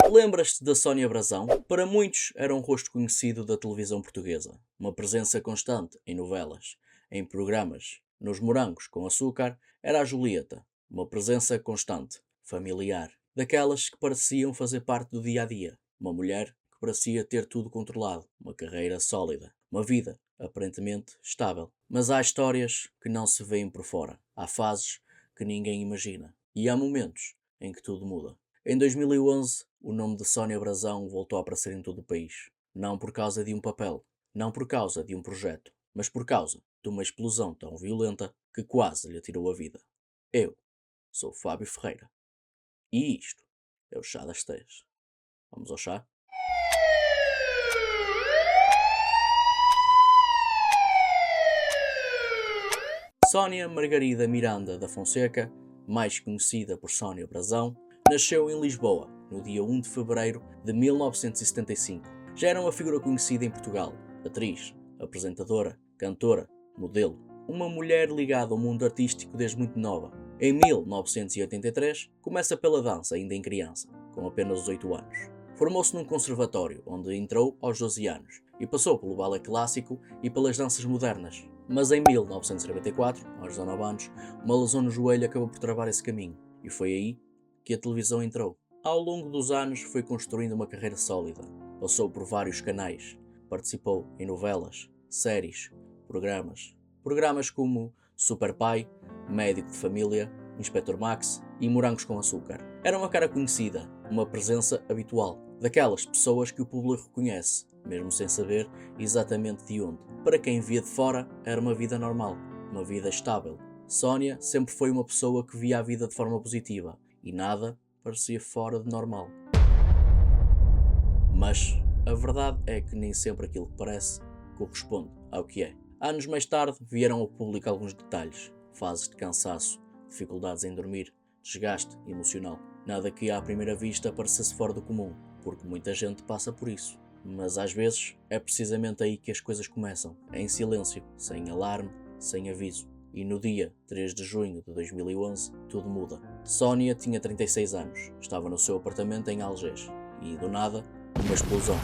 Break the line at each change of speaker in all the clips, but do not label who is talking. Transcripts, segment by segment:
Lembras-te da Sónia Brasão? Para muitos era um rosto conhecido da televisão portuguesa, uma presença constante em novelas, em programas. Nos Morangos com Açúcar era a Julieta, uma presença constante, familiar, daquelas que pareciam fazer parte do dia a dia, uma mulher que parecia ter tudo controlado, uma carreira sólida, uma vida aparentemente estável. Mas há histórias que não se veem por fora, há fases que ninguém imagina e há momentos em que tudo muda. Em 2011, o nome de Sónia Brasão voltou a aparecer em todo o país. Não por causa de um papel, não por causa de um projeto, mas por causa de uma explosão tão violenta que quase lhe tirou a vida. Eu sou Fábio Ferreira e isto é o Chá das 3. Vamos ao chá? Sónia Margarida Miranda da Fonseca, mais conhecida por Sónia Brasão, nasceu em Lisboa no dia 1 de fevereiro de 1975. Já era uma figura conhecida em Portugal, atriz, apresentadora, cantora, modelo, uma mulher ligada ao mundo artístico desde muito nova. Em 1983, começa pela dança ainda em criança, com apenas os 8 anos. Formou-se num conservatório, onde entrou aos 12 anos, e passou pelo ballet clássico e pelas danças modernas. Mas em 1994, aos 19 anos, uma lesão no joelho acabou por travar esse caminho, e foi aí que a televisão entrou. Ao longo dos anos foi construindo uma carreira sólida, passou por vários canais, participou em novelas, séries, programas como Super Pai, Médico de Família, Inspector Max e Morangos com Açúcar. Era uma cara conhecida, uma presença habitual, daquelas pessoas que o público reconhece, mesmo sem saber exatamente de onde. Para quem via de fora, era uma vida normal, uma vida estável. Sónia sempre foi uma pessoa que via a vida de forma positiva e nada parecia fora de normal. Mas a verdade é que nem sempre aquilo que parece corresponde ao que é. Anos mais tarde vieram ao público alguns detalhes, fases de cansaço, dificuldades em dormir, desgaste emocional. Nada que à primeira vista parecesse fora do comum, porque muita gente passa por isso. Mas às vezes é precisamente aí que as coisas começam, em silêncio, sem alarme, sem aviso. E no dia 3 de junho de 2011, tudo muda. Sónia tinha 36 anos, estava no seu apartamento em Algés e, do nada, uma explosão,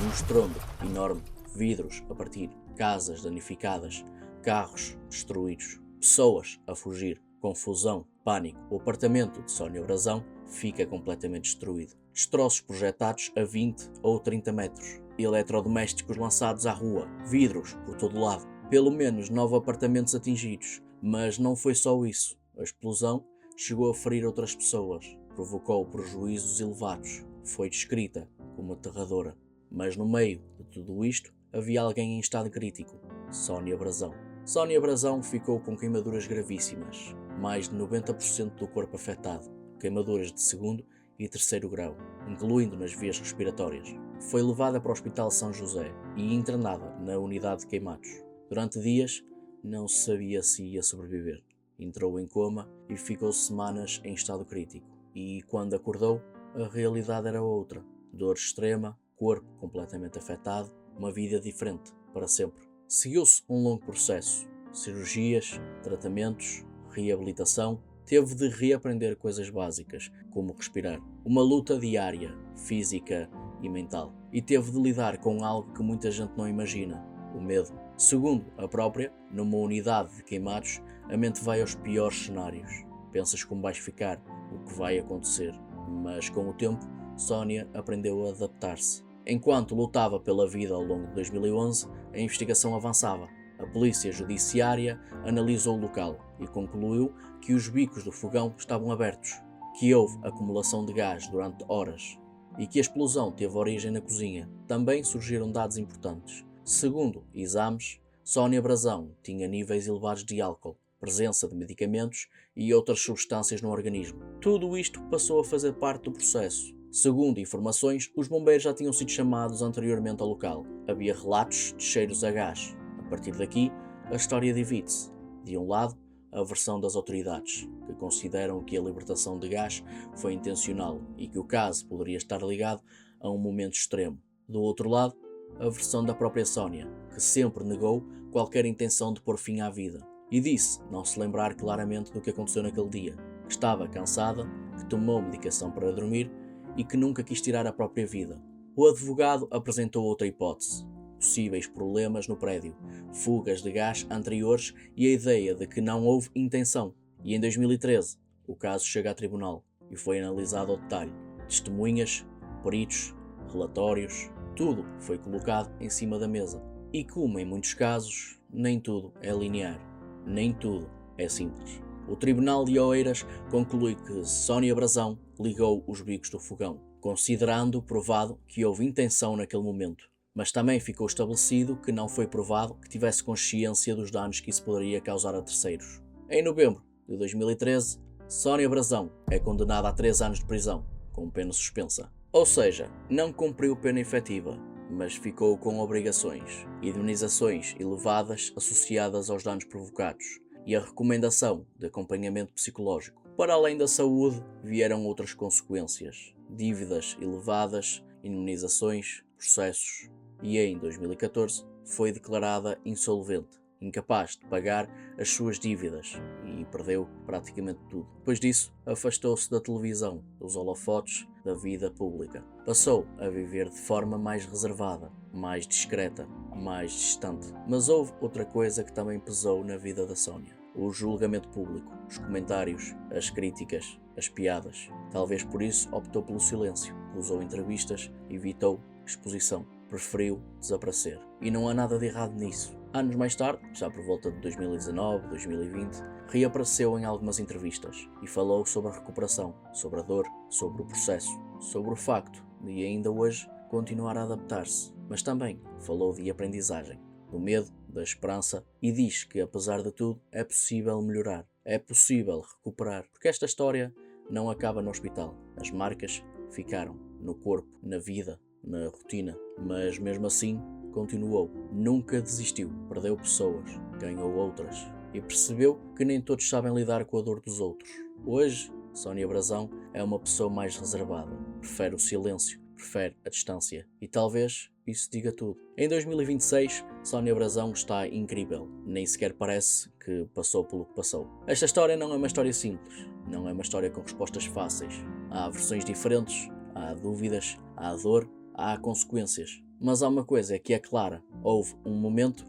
um estrondo enorme, vidros a partir, casas danificadas, carros destruídos, pessoas a fugir, confusão, pânico. O apartamento de Sónia Brasão fica completamente destruído. Destroços projetados a 20 ou 30 metros, eletrodomésticos lançados à rua, vidros por todo lado. Pelo menos 9 apartamentos atingidos, mas não foi só isso. A explosão chegou a ferir outras pessoas, provocou prejuízos elevados, foi descrita como aterradora. Mas no meio de tudo isto, havia alguém em estado crítico, Sónia Brasão. Sónia Brasão ficou com queimaduras gravíssimas, mais de 90% do corpo afetado, queimaduras de segundo e terceiro grau, incluindo nas vias respiratórias. Foi levada para o Hospital São José e internada na unidade de queimados. Durante dias, não se sabia se ia sobreviver. Entrou em coma e ficou semanas em estado crítico. E quando acordou, a realidade era outra. Dor extrema, corpo completamente afetado, uma vida diferente, para sempre. Seguiu-se um longo processo. Cirurgias, tratamentos, reabilitação. Teve de reaprender coisas básicas, como respirar. Uma luta diária, física e mental. E teve de lidar com algo que muita gente não imagina, o medo. Segundo a própria, numa unidade de queimados, a mente vai aos piores cenários. Pensas como vais ficar, o que vai acontecer. Mas com o tempo, Sónia aprendeu a adaptar-se. Enquanto lutava pela vida ao longo de 2011, a investigação avançava. A polícia judiciária analisou o local e concluiu que os bicos do fogão estavam abertos, que houve acumulação de gás durante horas e que a explosão teve origem na cozinha. Também surgiram dados importantes. Segundo exames, Sónia Brasão tinha níveis elevados de álcool, presença de medicamentos e outras substâncias no organismo. Tudo isto passou a fazer parte do processo. Segundo informações, os bombeiros já tinham sido chamados anteriormente ao local. Havia relatos de cheiros a gás. A partir daqui, a história divide-se. De um lado, a versão das autoridades, que consideram que a libertação de gás foi intencional e que o caso poderia estar ligado a um momento extremo. Do outro lado, a versão da própria Sónia, que sempre negou qualquer intenção de pôr fim à vida e disse não se lembrar claramente do que aconteceu naquele dia, que estava cansada, que tomou medicação para dormir e que nunca quis tirar a própria vida. O advogado apresentou outra hipótese: possíveis problemas no prédio, fugas de gás anteriores e a ideia de que não houve intenção. E em 2013, o caso chega a tribunal e foi analisado ao detalhe. Testemunhas, peritos, relatórios, tudo foi colocado em cima da mesa. E como em muitos casos, nem tudo é linear, nem tudo é simples. O Tribunal de Oeiras conclui que Sónia Brazão ligou os bicos do fogão, considerando provado que houve intenção naquele momento. Mas também ficou estabelecido que não foi provado que tivesse consciência dos danos que isso poderia causar a terceiros. Em novembro de 2013, Sónia Brazão é condenada a 3 anos de prisão, com pena suspensa. Ou seja, não cumpriu pena efetiva, mas ficou com obrigações, indemnizações elevadas associadas aos danos provocados e a recomendação de acompanhamento psicológico. Para além da saúde, vieram outras consequências: dívidas elevadas, indemnizações, processos, e em 2014 foi declarada insolvente, incapaz de pagar as suas dívidas e perdeu praticamente tudo. Depois disso, afastou-se da televisão, dos holofotes da vida pública. Passou a viver de forma mais reservada, mais discreta, mais distante. Mas houve outra coisa que também pesou na vida da Sónia: o julgamento público, os comentários, as críticas, as piadas. Talvez por isso optou pelo silêncio, usou entrevistas, evitou exposição, preferiu desaparecer. E não há nada de errado nisso. Anos mais tarde, já por volta de 2019, 2020, reapareceu em algumas entrevistas e falou sobre a recuperação, sobre a dor, sobre o processo, sobre o facto de ainda hoje continuar a adaptar-se, mas também falou de aprendizagem, do medo, da esperança e diz que apesar de tudo é possível melhorar, é possível recuperar, porque esta história não acaba no hospital. As marcas ficaram no corpo, na vida, na rotina, mas mesmo assim continuou, nunca desistiu, perdeu pessoas, ganhou outras e percebeu que nem todos sabem lidar com a dor dos outros. Hoje, Sónia Brazão é uma pessoa mais reservada, prefere o silêncio, prefere a distância e talvez isso diga tudo. Em 2026, Sónia Brazão está incrível, nem sequer parece que passou pelo que passou. Esta história não é uma história simples, não é uma história com respostas fáceis. Há versões diferentes, há dúvidas, há dor, há consequências. Mas há uma coisa que é clara: houve um momento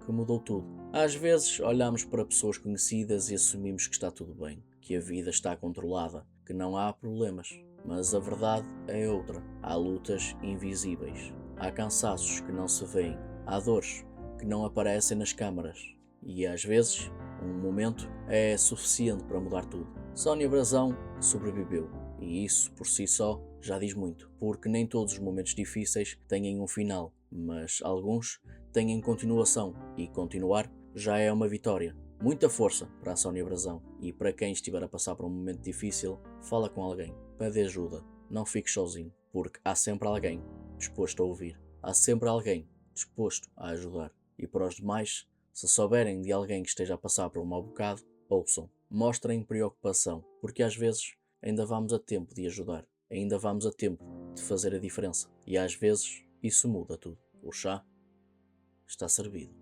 que mudou tudo. Às vezes olhamos para pessoas conhecidas e assumimos que está tudo bem, que a vida está controlada, que não há problemas. Mas a verdade é outra. Há lutas invisíveis, há cansaços que não se veem, há dores que não aparecem nas câmaras. E às vezes, um momento é suficiente para mudar tudo. Sónia Brazão sobreviveu. E isso, por si só, já diz muito, porque nem todos os momentos difíceis têm um final, mas alguns têm continuação, e continuar já é uma vitória. Muita força para a Sónia Brazão, e para quem estiver a passar por um momento difícil, fala com alguém, pede ajuda, não fique sozinho, porque há sempre alguém disposto a ouvir, há sempre alguém disposto a ajudar. E para os demais, se souberem de alguém que esteja a passar por um mau bocado, ouçam, mostrem preocupação, porque às vezes ainda vamos a tempo de ajudar, ainda vamos a tempo de fazer a diferença. E às vezes isso muda tudo. O chá está servido.